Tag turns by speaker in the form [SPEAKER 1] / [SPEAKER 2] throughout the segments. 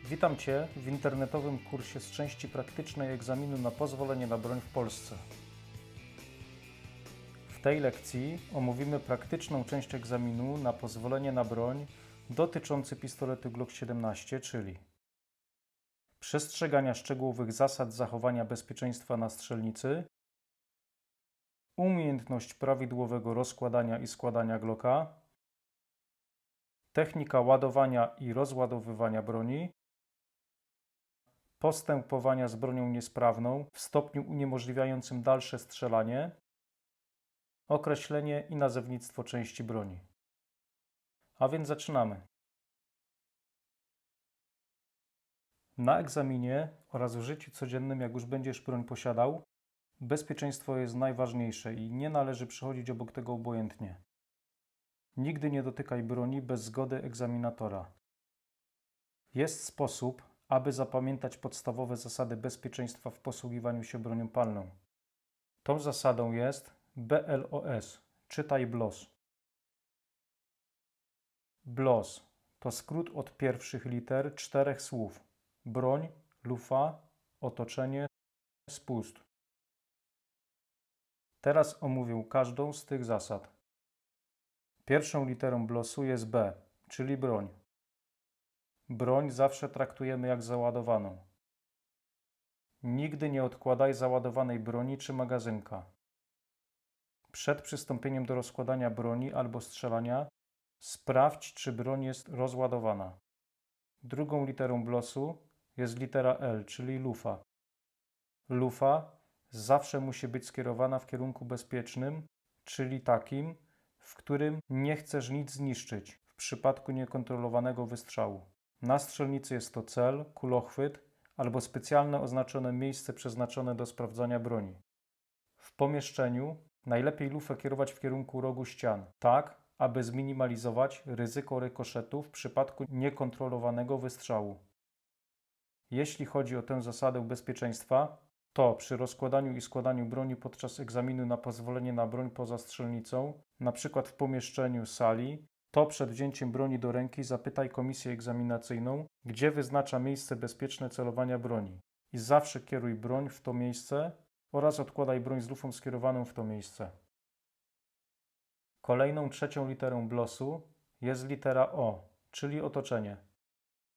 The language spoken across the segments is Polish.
[SPEAKER 1] Witam Cię w internetowym kursie z części praktycznej egzaminu na pozwolenie na broń w Polsce. W tej lekcji omówimy praktyczną część egzaminu na pozwolenie na broń dotyczący pistoletu Glock 17, czyli przestrzegania szczegółowych zasad zachowania bezpieczeństwa na strzelnicy, umiejętność prawidłowego rozkładania i składania Glocka, technika ładowania i rozładowywania broni, postępowania z bronią niesprawną w stopniu uniemożliwiającym dalsze strzelanie, określenie i nazewnictwo części broni. A więc zaczynamy. Na egzaminie oraz w życiu codziennym, jak już będziesz broń posiadał, bezpieczeństwo jest najważniejsze i nie należy przechodzić obok tego obojętnie. Nigdy nie dotykaj broni bez zgody egzaminatora. Jest sposób, aby zapamiętać podstawowe zasady bezpieczeństwa w posługiwaniu się bronią palną. Tą zasadą jest BLOS, czytaj BLOS. BLOS to skrót od pierwszych liter 4 słów: broń, lufa, otoczenie, spust. Teraz omówię każdą z tych zasad. Pierwszą literą BLOS-u jest B, czyli broń. Broń zawsze traktujemy jak załadowaną. Nigdy nie odkładaj załadowanej broni czy magazynka. Przed przystąpieniem do rozkładania broni albo strzelania sprawdź, czy broń jest rozładowana. Drugą literą BLOS-u jest litera L, czyli lufa. Lufa zawsze musi być skierowana w kierunku bezpiecznym, czyli takim, w którym nie chcesz nic zniszczyć w przypadku niekontrolowanego wystrzału. Na strzelnicy jest to cel, kulochwyt albo specjalne oznaczone miejsce przeznaczone do sprawdzania broni. W pomieszczeniu najlepiej lufę kierować w kierunku rogu ścian, tak aby zminimalizować ryzyko rykoszetu w przypadku niekontrolowanego wystrzału. Jeśli chodzi o tę zasadę bezpieczeństwa, to przy rozkładaniu i składaniu broni podczas egzaminu na pozwolenie na broń poza strzelnicą, np. w pomieszczeniu sali, to przed wzięciem broni do ręki zapytaj komisję egzaminacyjną, gdzie wyznacza miejsce bezpieczne celowania broni i zawsze kieruj broń w to miejsce oraz odkładaj broń z lufą skierowaną w to miejsce. Kolejną trzecią literą BLOS-u jest litera O, czyli otoczenie.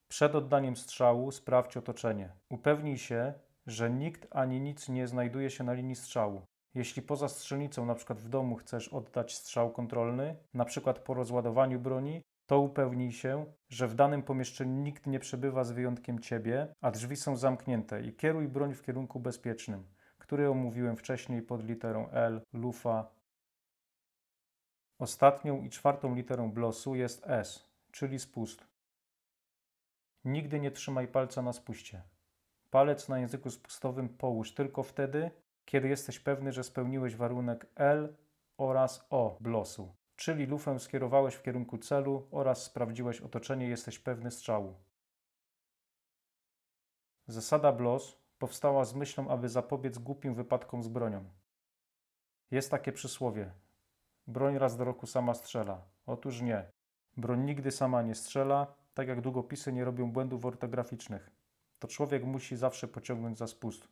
[SPEAKER 1] Przed oddaniem strzału sprawdź otoczenie. Upewnij się, że nikt ani nic nie znajduje się na linii strzału. Jeśli poza strzelnicą, np. w domu, chcesz oddać strzał kontrolny, np. po rozładowaniu broni, to upewnij się, że w danym pomieszczeniu nikt nie przebywa z wyjątkiem Ciebie, a drzwi są zamknięte i kieruj broń w kierunku bezpiecznym, który omówiłem wcześniej pod literą L, lufa. Ostatnią i czwartą literą BLOS-u jest S, czyli spust. Nigdy nie trzymaj palca na spuście. Palec na języku spustowym połóż tylko wtedy, kiedy jesteś pewny, że spełniłeś warunek L oraz O BLOS-u, czyli lufę skierowałeś w kierunku celu oraz sprawdziłeś otoczenie i jesteś pewny strzału. Zasada BLOS powstała z myślą, aby zapobiec głupim wypadkom z bronią. Jest takie przysłowie: broń raz do roku sama strzela. Otóż nie. Broń nigdy sama nie strzela, tak jak długopisy nie robią błędów ortograficznych. To człowiek musi zawsze pociągnąć za spust.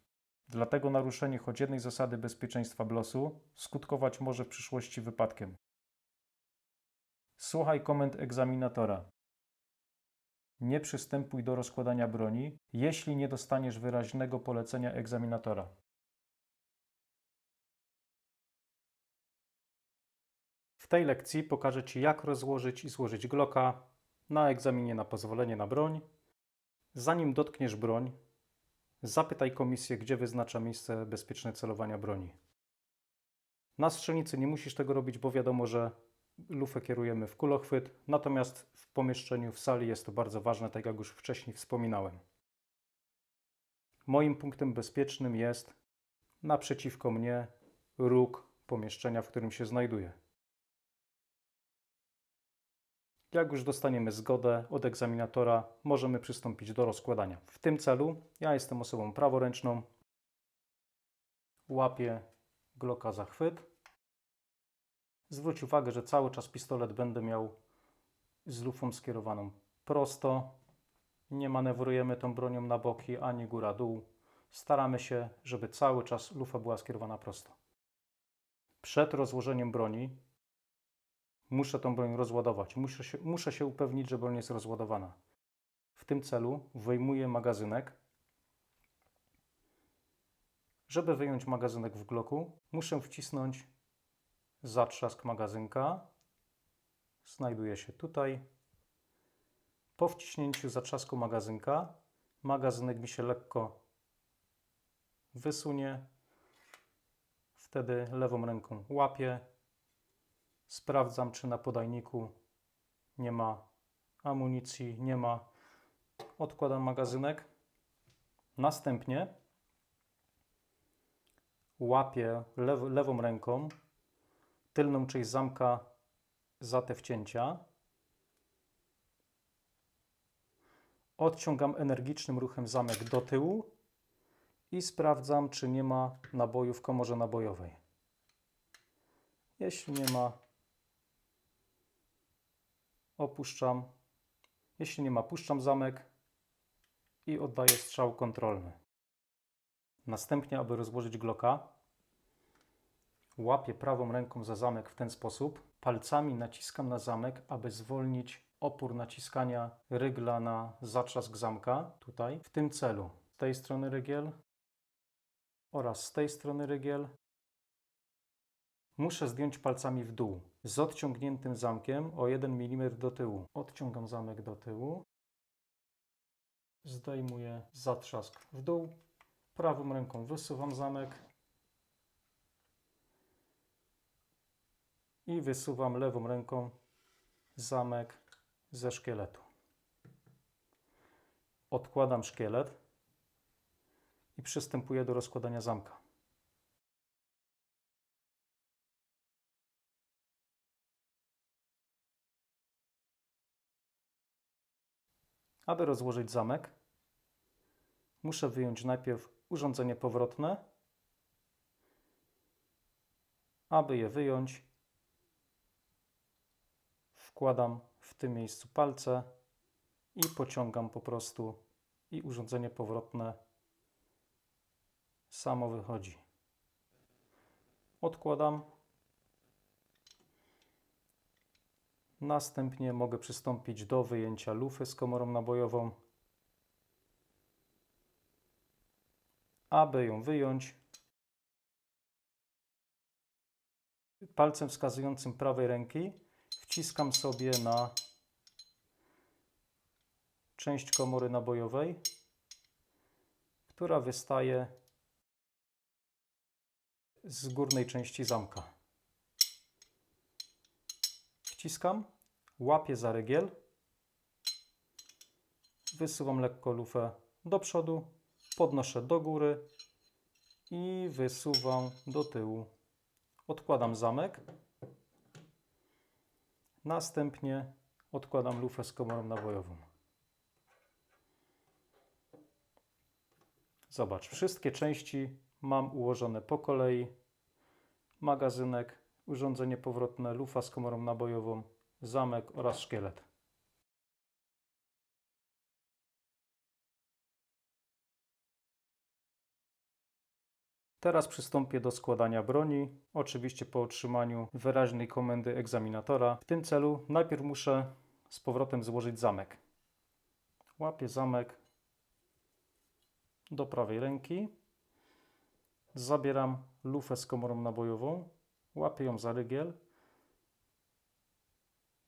[SPEAKER 1] Dlatego naruszenie choć jednej zasady bezpieczeństwa BLOS-u skutkować może w przyszłości wypadkiem. Słuchaj komend egzaminatora. Nie przystępuj do rozkładania broni, jeśli nie dostaniesz wyraźnego polecenia egzaminatora. W tej lekcji pokażę Ci, jak rozłożyć i złożyć Glocka na egzaminie na pozwolenie na broń. Zanim dotkniesz broń, zapytaj komisję, gdzie wyznacza miejsce bezpieczne celowania broni. Na strzelnicy nie musisz tego robić, bo wiadomo, że lufę kierujemy w kulochwyt, natomiast w pomieszczeniu, w sali jest to bardzo ważne, tak jak już wcześniej wspominałem. Moim punktem bezpiecznym jest naprzeciwko mnie róg pomieszczenia, w którym się znajduję. Jak już dostaniemy zgodę od egzaminatora, możemy przystąpić do rozkładania. W tym celu ja jestem osobą praworęczną. Łapię Glocka za chwyt. Zwróć uwagę, że cały czas pistolet będę miał z lufą skierowaną prosto Nie manewrujemy tą bronią na boki ani góra-dół. Staramy się, żeby cały czas lufa była skierowana prosto. Przed rozłożeniem broni muszę tą broń rozładować. Muszę się upewnić, że broń jest rozładowana. W tym celu wyjmuję magazynek. Żeby wyjąć magazynek w Glocku, muszę wcisnąć zatrzask magazynka. Znajduje się tutaj. Po wciśnięciu zatrzasku magazynka, magazynek mi się lekko wysunie. Wtedy lewą ręką łapię. Sprawdzam, czy na podajniku nie ma amunicji, nie ma. Odkładam magazynek. Następnie łapię lewą ręką tylną część zamka za te wcięcia. Odciągam energicznym ruchem zamek do tyłu i sprawdzam, czy nie ma naboju w komorze nabojowej. Jeśli nie ma, opuszczam. Jeśli nie ma, puszczam zamek i oddaję strzał kontrolny. Następnie, aby rozłożyć Glocka, łapię prawą ręką za zamek w ten sposób. Palcami naciskam na zamek, aby zwolnić opór naciskania rygla na zatrzask zamka. Tutaj, w tym celu. Z tej strony rygiel oraz z tej strony rygiel. Muszę zdjąć palcami w dół z odciągniętym zamkiem o 1 mm do tyłu. Odciągam zamek do tyłu. Zdejmuję zatrzask w dół. Prawą ręką wysuwam zamek i wysuwam lewą ręką zamek ze szkieletu. Odkładam szkielet i przystępuję do rozkładania zamka. Aby rozłożyć zamek, muszę wyjąć najpierw urządzenie powrotne. Aby je wyjąć, wkładam w tym miejscu palce i pociągam po prostu i urządzenie powrotne samo wychodzi. Odkładam. Następnie mogę przystąpić do wyjęcia lufy z komorą nabojową. Aby ją wyjąć, palcem wskazującym prawej ręki wciskam sobie na część komory nabojowej, która wystaje z górnej części zamka. Wciskam, łapię za rygiel, wysuwam lekko lufę do przodu, podnoszę do góry i wysuwam do tyłu. Odkładam zamek. Następnie odkładam lufę z komorą nabojową. Zobacz, wszystkie części mam ułożone po kolei. Magazynek, urządzenie powrotne, lufa z komorą nabojową, zamek oraz szkielet. Teraz przystąpię do składania broni, oczywiście po otrzymaniu wyraźnej komendy egzaminatora. W tym celu najpierw muszę z powrotem złożyć zamek. Łapię zamek do prawej ręki, zabieram lufę z komorą nabojową, łapię ją za rygiel.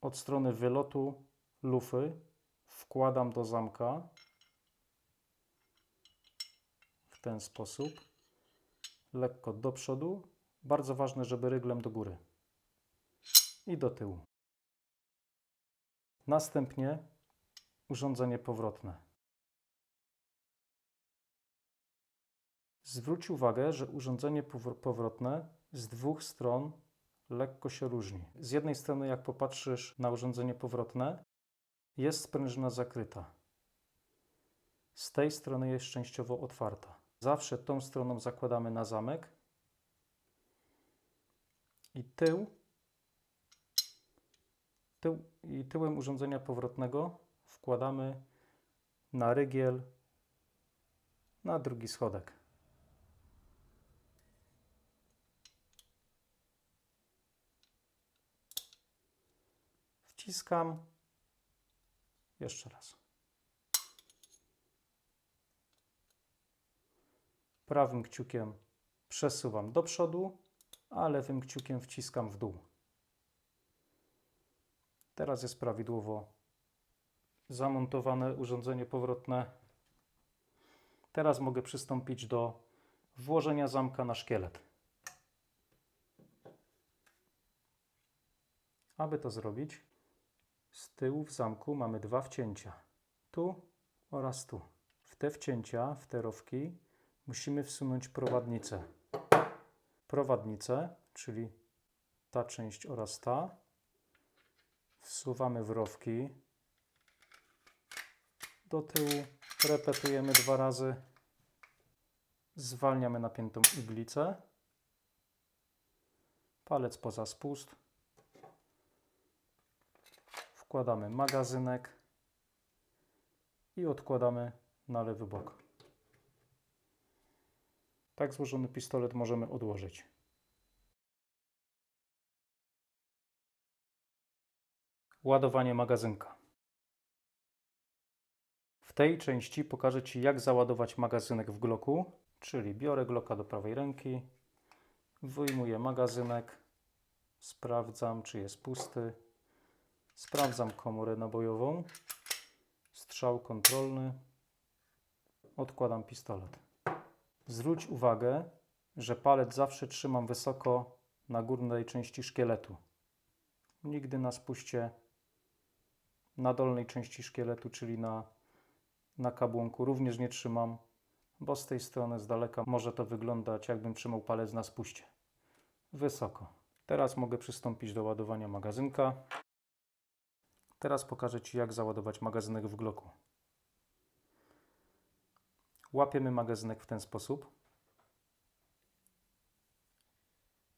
[SPEAKER 1] Od strony wylotu lufy wkładam do zamka w ten sposób. Lekko do przodu. Bardzo ważne, żeby ryglem do góry i do tyłu. Następnie urządzenie powrotne. Zwróć uwagę, że urządzenie powrotne z dwóch stron lekko się różni. Z jednej strony, jak popatrzysz na urządzenie powrotne, jest sprężyna zakryta. Z tej strony jest częściowo otwarta. Zawsze tą stroną zakładamy na zamek i tyłem urządzenia powrotnego wkładamy na rygiel, na drugi schodek. Wciskam. Jeszcze raz. Prawym kciukiem przesuwam do przodu, a lewym kciukiem wciskam w dół. Teraz jest prawidłowo zamontowane urządzenie powrotne. Teraz mogę przystąpić do włożenia zamka na szkielet. Aby to zrobić, z tyłu w zamku mamy dwa wcięcia. Tu oraz tu. W te wcięcia, w te rowki musimy wsunąć prowadnicę. Prowadnicę, czyli ta część oraz ta, wsuwamy w rowki. Do tyłu repetujemy 2 razy. Zwalniamy napiętą iglicę. Palec poza spust. Wkładamy magazynek i odkładamy na lewy bok. Tak złożony pistolet możemy odłożyć. Ładowanie magazynka. W tej części pokażę Ci, jak załadować magazynek w Glocku, czyli biorę Glocka do prawej ręki, wyjmuję magazynek, sprawdzam, czy jest pusty, sprawdzam komorę nabojową, strzał kontrolny, odkładam pistolet. Zwróć uwagę, że palec zawsze trzymam wysoko na górnej części szkieletu. Nigdy na spuście na dolnej części szkieletu, czyli na kabłonku również nie trzymam, bo z tej strony z daleka może to wyglądać, jakbym trzymał palec na spuście. Wysoko. Teraz mogę przystąpić do ładowania magazynka. Teraz pokażę Ci, jak załadować magazynek w Glocku. Łapiemy magazynek w ten sposób.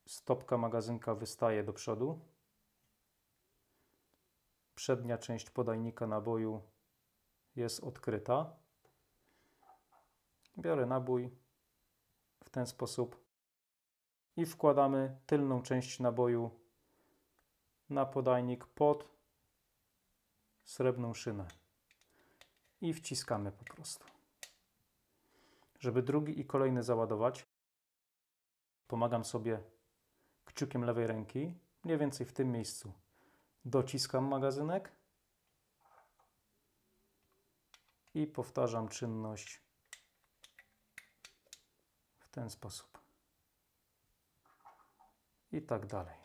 [SPEAKER 1] Stopka magazynka wystaje do przodu. Przednia część podajnika naboju jest odkryta. Biorę nabój w ten sposób i wkładamy tylną część naboju na podajnik pod srebrną szynę i wciskamy po prostu. Żeby drugi i kolejny załadować, pomagam sobie kciukiem lewej ręki, mniej więcej w tym miejscu. Dociskam magazynek i powtarzam czynność w ten sposób. I tak dalej.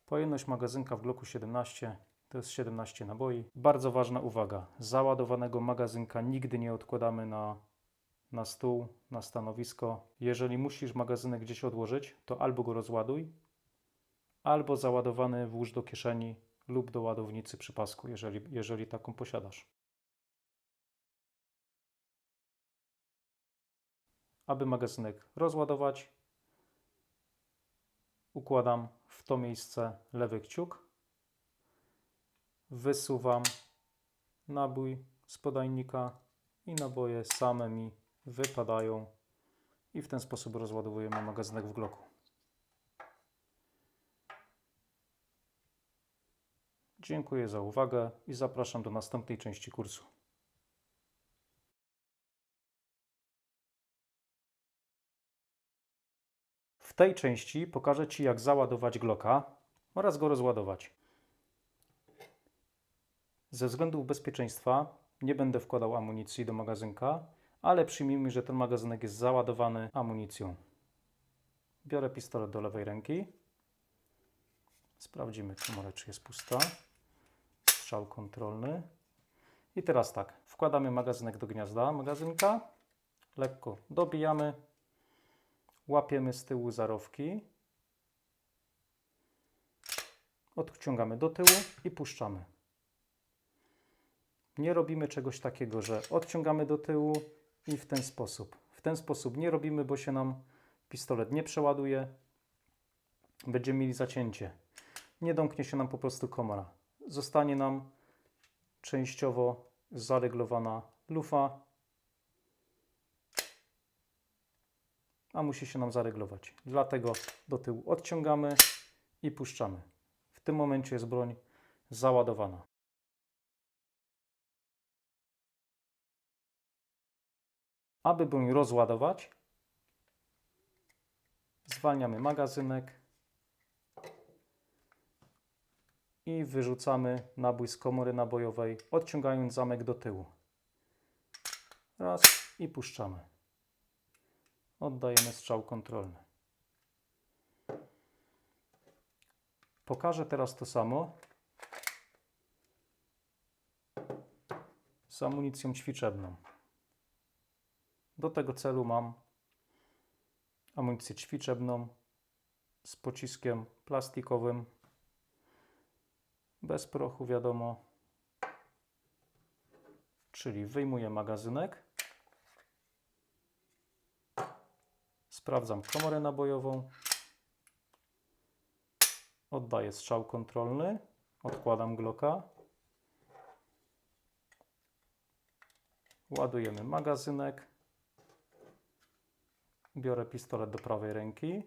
[SPEAKER 1] Pojemność magazynka w Glocku 17 to jest 17 naboi. Bardzo ważna uwaga. Załadowanego magazynka nigdy nie odkładamy na stół, na stanowisko. Jeżeli musisz magazynek gdzieś odłożyć, to albo go rozładuj, albo załadowany włóż do kieszeni lub do ładownicy przy pasku, jeżeli taką posiadasz. Aby magazynek rozładować, układam w to miejsce lewy kciuk, wysuwam nabój z podajnika i naboje same mi wypadają i w ten sposób rozładowujemy magazynek w Glocku. Dziękuję za uwagę i zapraszam do następnej części kursu. W tej części pokażę Ci, jak załadować Glocka oraz go rozładować. Ze względów bezpieczeństwa nie będę wkładał amunicji do magazynka, ale przyjmijmy, że ten magazynek jest załadowany amunicją. Biorę pistolet do lewej ręki. Sprawdzimy komorę, czy jest pusta. Strzał kontrolny. I teraz tak, wkładamy magazynek do gniazda magazynka. Lekko dobijamy. Łapiemy z tyłu za rowki. Odciągamy do tyłu i puszczamy. Nie robimy czegoś takiego, że odciągamy do tyłu i w ten sposób. W ten sposób nie robimy, bo się nam pistolet nie przeładuje. Będziemy mieli zacięcie. Nie domknie się nam po prostu komora. Zostanie nam częściowo zaryglowana lufa, a musi się nam zaryglować. Dlatego do tyłu odciągamy i puszczamy. W tym momencie jest broń załadowana. Aby broń rozładować, zwalniamy magazynek i wyrzucamy nabój z komory nabojowej, odciągając zamek do tyłu. Raz i puszczamy. Oddajemy strzał kontrolny. Pokażę teraz to samo z amunicją ćwiczebną. Do tego celu mam amunicję ćwiczebną z pociskiem plastikowym, bez prochu wiadomo, czyli wyjmuję magazynek, sprawdzam komorę nabojową, oddaję strzał kontrolny, odkładam Glocka, ładujemy magazynek, biorę pistolet do prawej ręki,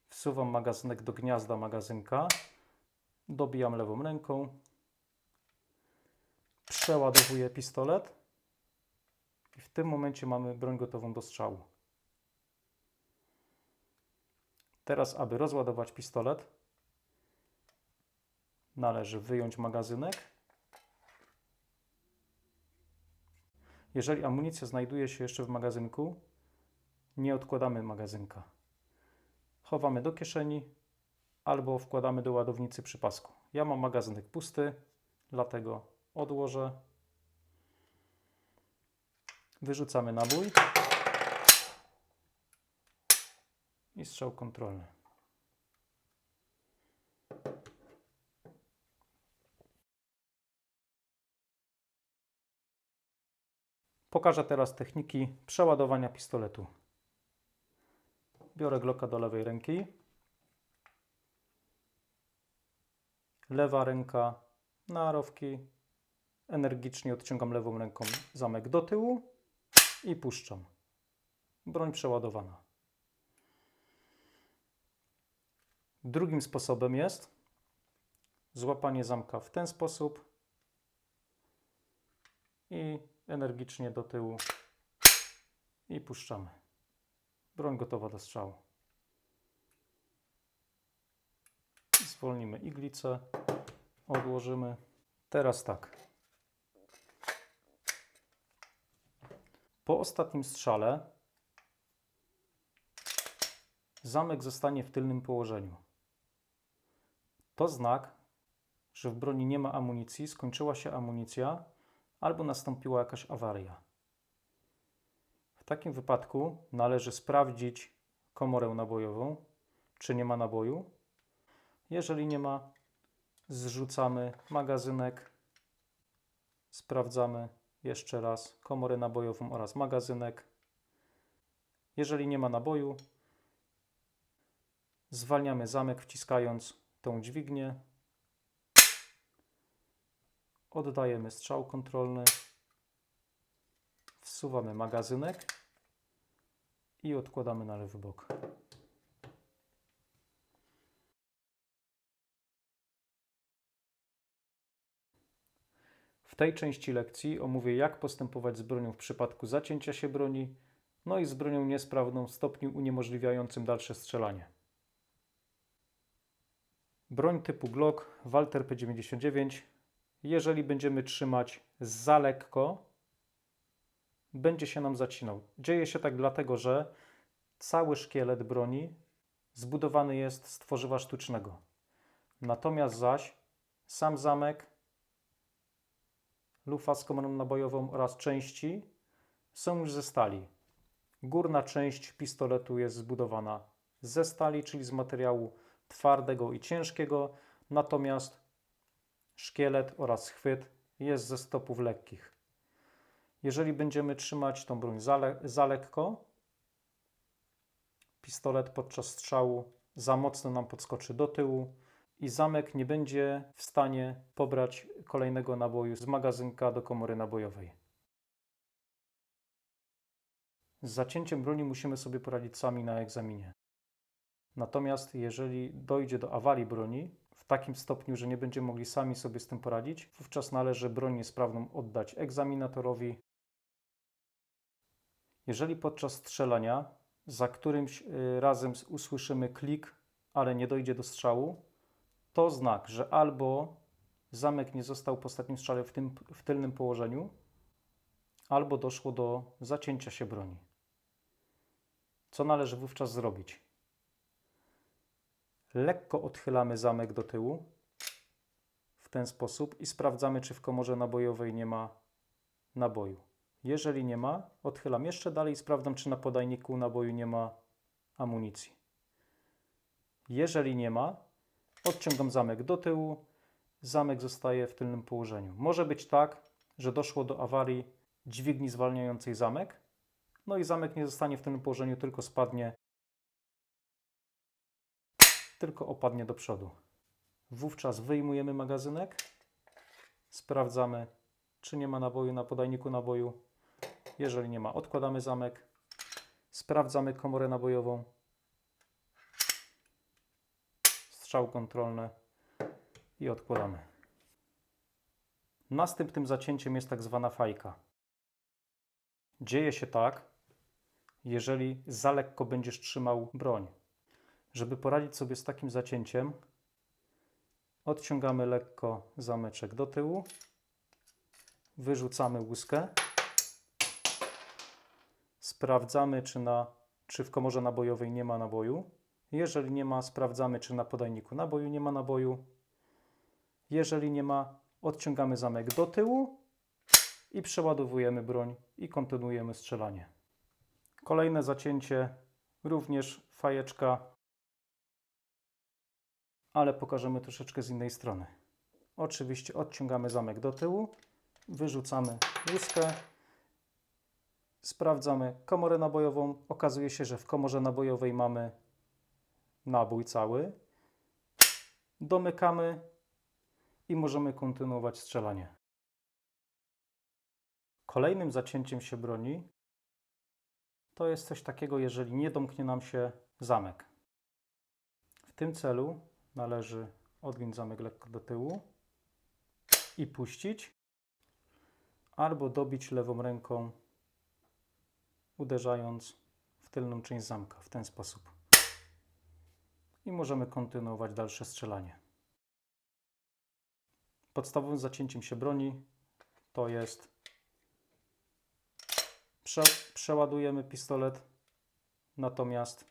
[SPEAKER 1] wsuwam magazynek do gniazda magazynka, dobijam lewą ręką, przeładowuję pistolet i w tym momencie mamy broń gotową do strzału. Teraz, aby rozładować pistolet, należy wyjąć magazynek. Jeżeli amunicja znajduje się jeszcze w magazynku, nie odkładamy magazynka. Chowamy do kieszeni albo wkładamy do ładownicy przy pasku. Ja mam magazynek pusty, dlatego odłożę. Wyrzucamy nabój i strzał kontrolny. Pokażę teraz techniki przeładowania pistoletu. Biorę Glocka do lewej ręki. Lewa ręka na rowki. Energicznie odciągam lewą ręką zamek do tyłu i puszczam. Broń przeładowana. Drugim sposobem jest złapanie zamka w ten sposób i energicznie do tyłu i puszczamy. Broń gotowa do strzału. Zwolnimy iglicę, odłożymy. Teraz tak. Po ostatnim strzale zamek zostanie w tylnym położeniu. To znak, że w broni nie ma amunicji, skończyła się amunicja albo nastąpiła jakaś awaria. W takim wypadku należy sprawdzić komorę nabojową, czy nie ma naboju. Jeżeli nie ma, zrzucamy magazynek, sprawdzamy jeszcze raz komorę nabojową oraz magazynek. Jeżeli nie ma naboju, zwalniamy zamek, wciskając tą dźwignię. Oddajemy strzał kontrolny, wsuwamy magazynek i odkładamy na lewy bok. W tej części lekcji omówię, jak postępować z bronią w przypadku zacięcia się broni, no i z bronią niesprawną w stopniu uniemożliwiającym dalsze strzelanie. Broń typu Glock Walther P99, jeżeli będziemy trzymać za lekko, będzie się nam zacinał. Dzieje się tak dlatego, że cały szkielet broni zbudowany jest z tworzywa sztucznego. Natomiast zaś sam zamek, lufa z komorą nabojową oraz części są już ze stali. Górna część pistoletu jest zbudowana ze stali, czyli z materiału twardego i ciężkiego, natomiast szkielet oraz chwyt jest ze stopów lekkich. Jeżeli będziemy trzymać tą broń za lekko, pistolet podczas strzału za mocno nam podskoczy do tyłu i zamek nie będzie w stanie pobrać kolejnego naboju z magazynka do komory nabojowej. Z zacięciem broni musimy sobie poradzić sami na egzaminie. Natomiast jeżeli dojdzie do awarii broni w takim stopniu, że nie będziemy mogli sami sobie z tym poradzić, wówczas należy broń niesprawną oddać egzaminatorowi. Jeżeli podczas strzelania za którymś razem usłyszymy klik, ale nie dojdzie do strzału, to znak, że albo zamek nie został po ostatnim strzale w tylnym położeniu, albo doszło do zacięcia się broni. Co należy wówczas zrobić? Lekko odchylamy zamek do tyłu w ten sposób i sprawdzamy, czy w komorze nabojowej nie ma naboju. Jeżeli nie ma, odchylam jeszcze dalej i sprawdzam, czy na podajniku naboju nie ma amunicji. Jeżeli nie ma, odciągam zamek do tyłu, zamek zostaje w tylnym położeniu. Może być tak, że doszło do awarii dźwigni zwalniającej zamek, no i zamek nie zostanie w tylnym położeniu, tylko spadnie, tylko opadnie do przodu. Wówczas wyjmujemy magazynek, sprawdzamy, czy nie ma naboju na podajniku naboju. Jeżeli nie ma, odkładamy zamek, sprawdzamy komorę nabojową, strzał kontrolny i odkładamy. Następnym zacięciem jest tak zwana fajka. Dzieje się tak, jeżeli za lekko będziesz trzymał broń. Żeby poradzić sobie z takim zacięciem, odciągamy lekko zameczek do tyłu, wyrzucamy łuskę, sprawdzamy, czy w komorze nabojowej nie ma naboju. Jeżeli nie ma, sprawdzamy, czy na podajniku naboju nie ma naboju. Jeżeli nie ma, odciągamy zamek do tyłu i przeładowujemy broń i kontynuujemy strzelanie. Kolejne zacięcie, również fajeczka, ale pokażemy troszeczkę z innej strony. Oczywiście odciągamy zamek do tyłu, wyrzucamy łuskę, sprawdzamy komorę nabojową. Okazuje się, że w komorze nabojowej mamy nabój cały. Domykamy i możemy kontynuować strzelanie. Kolejnym zacięciem się broni to jest coś takiego, jeżeli nie domknie nam się zamek. W tym celu należy odgiąć zamek lekko do tyłu i puścić, albo dobić lewą ręką, uderzając w tylną część zamka w ten sposób. I możemy kontynuować dalsze strzelanie. Podstawowym zacięciem się broni to jest przeładujemy pistolet, natomiast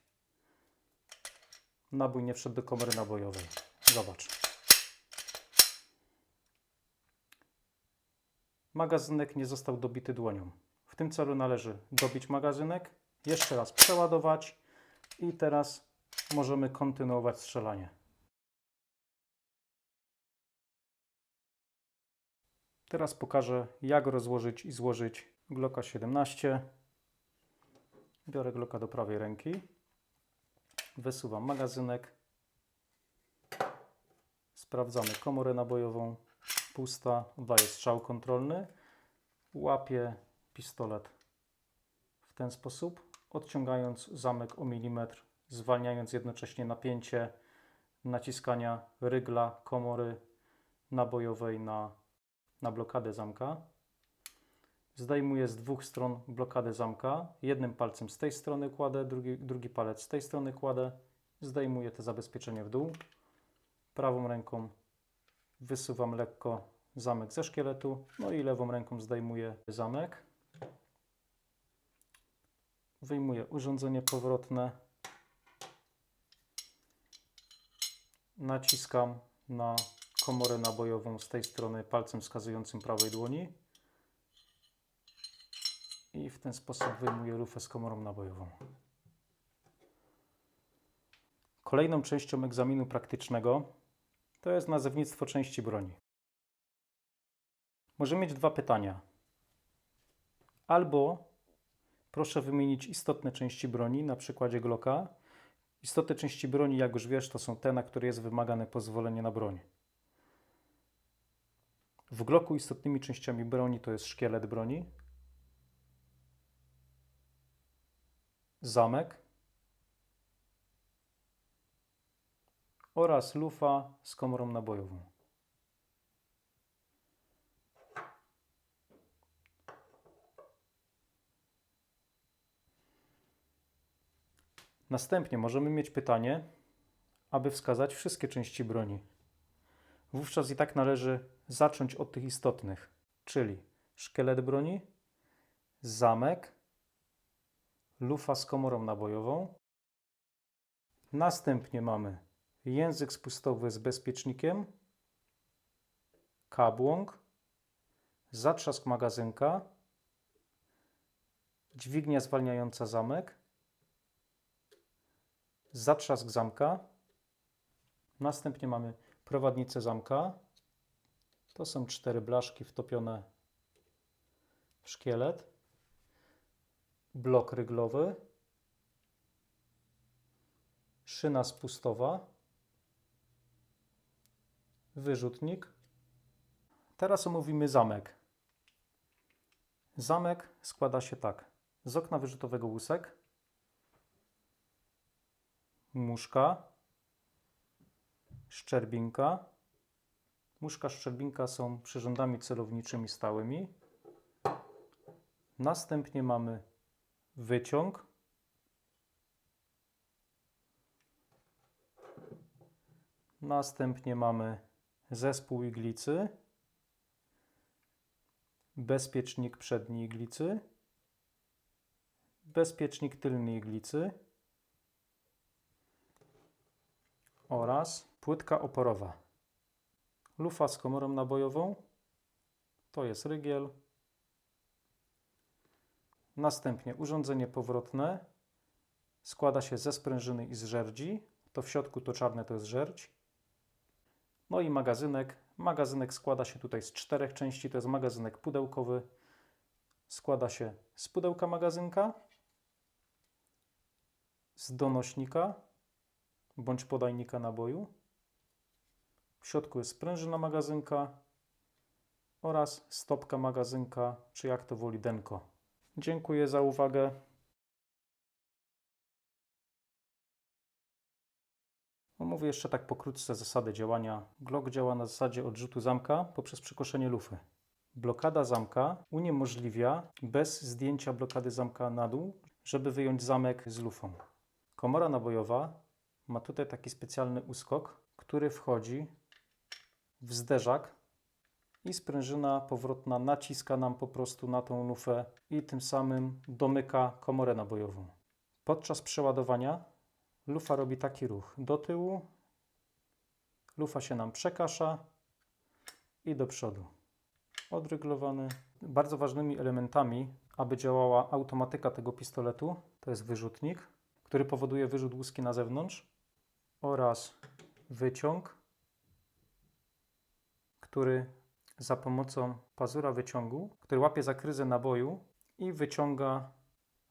[SPEAKER 1] nabój nie wszedł do komory nabojowej. Zobacz. Magazynek nie został dobity dłonią. W tym celu należy dobić magazynek, jeszcze raz przeładować i teraz możemy kontynuować strzelanie. Teraz pokażę, jak rozłożyć i złożyć Glocka 17. Biorę Glocka do prawej ręki, wysuwam magazynek, sprawdzamy komorę nabojową, pusta, daję strzał kontrolny, łapię pistolet w ten sposób, odciągając zamek o milimetr, zwalniając jednocześnie napięcie naciskania rygla komory nabojowej na blokadę zamka. Zdejmuję z dwóch stron blokadę zamka. Jednym palcem z tej strony kładę, drugi palec z tej strony kładę. Zdejmuję te zabezpieczenie w dół. Prawą ręką wysuwam lekko zamek ze szkieletu, no i lewą ręką zdejmuję zamek. Wyjmuję urządzenie powrotne. Naciskam na komorę nabojową z tej strony palcem wskazującym prawej dłoni. I w ten sposób wyjmuję lufę z komorą nabojową. Kolejną częścią egzaminu praktycznego to jest nazewnictwo części broni. Możemy mieć dwa pytania. Albo proszę wymienić istotne części broni na przykładzie Glocka Istotne części broni, jak już wiesz, to są te, na które jest wymagane pozwolenie na broń. W Glocku istotnymi częściami broni to jest szkielet broni, zamek oraz lufa z komorą nabojową. Następnie możemy mieć pytanie, aby wskazać wszystkie części broni. Wówczas i tak należy zacząć od tych istotnych, czyli szkielet broni, zamek, lufa z komorą nabojową. Następnie mamy język spustowy z bezpiecznikiem, kabłąk, zatrzask magazynka, dźwignia zwalniająca zamek, zatrzask zamka. Następnie mamy prowadnicę zamka. To są 4 blaszki wtopione w szkielet. Blok ryglowy. Szyna spustowa. Wyrzutnik. Teraz omówimy zamek. Zamek składa się tak. Z okna wyrzutowego łusek, muszka, szczerbinka. Muszka, szczerbinka są przyrządami celowniczymi stałymi. Następnie mamy wyciąg. Następnie mamy zespół iglicy, bezpiecznik przedni iglicy, bezpiecznik tylny iglicy oraz płytka oporowa. Lufa z komorą nabojową, to jest rygiel. Następnie urządzenie powrotne składa się ze sprężyny i z żerdzi. To w środku to czarne to jest żerdź. No i magazynek. Magazynek składa się tutaj z 4 części. To jest magazynek pudełkowy. Składa się z pudełka magazynka, z donośnika bądź podajnika naboju. W środku jest sprężyna magazynka oraz stopka magazynka, czy jak to woli denko. Dziękuję za uwagę. Omówię jeszcze tak pokrótce zasady działania. Glock działa na zasadzie odrzutu zamka poprzez przykoszenie lufy. Blokada zamka uniemożliwia bez zdjęcia blokady zamka na dół, żeby wyjąć zamek z lufą. Komora nabojowa ma tutaj taki specjalny uskok, który wchodzi w zderzak i sprężyna powrotna naciska nam po prostu na tą lufę i tym samym domyka komorę nabojową. Podczas przeładowania lufa robi taki ruch do tyłu, lufa się nam przekasza i do przodu. Odryglowany. Bardzo ważnymi elementami, aby działała automatyka tego pistoletu, to jest wyrzutnik, który powoduje wyrzut łuski na zewnątrz oraz wyciąg, który za pomocą pazura wyciągu, który łapie zakryzę naboju i wyciąga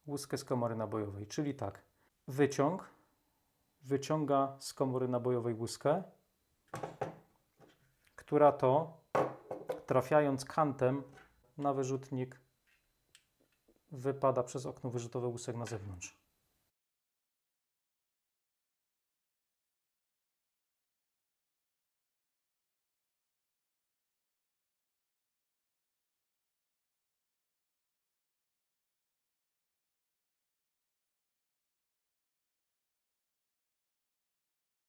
[SPEAKER 1] łuskę z komory nabojowej. Czyli tak, wyciąg wyciąga z komory nabojowej łuskę, która to, trafiając kantem na wyrzutnik, wypada przez okno wyrzutowe łusek na zewnątrz.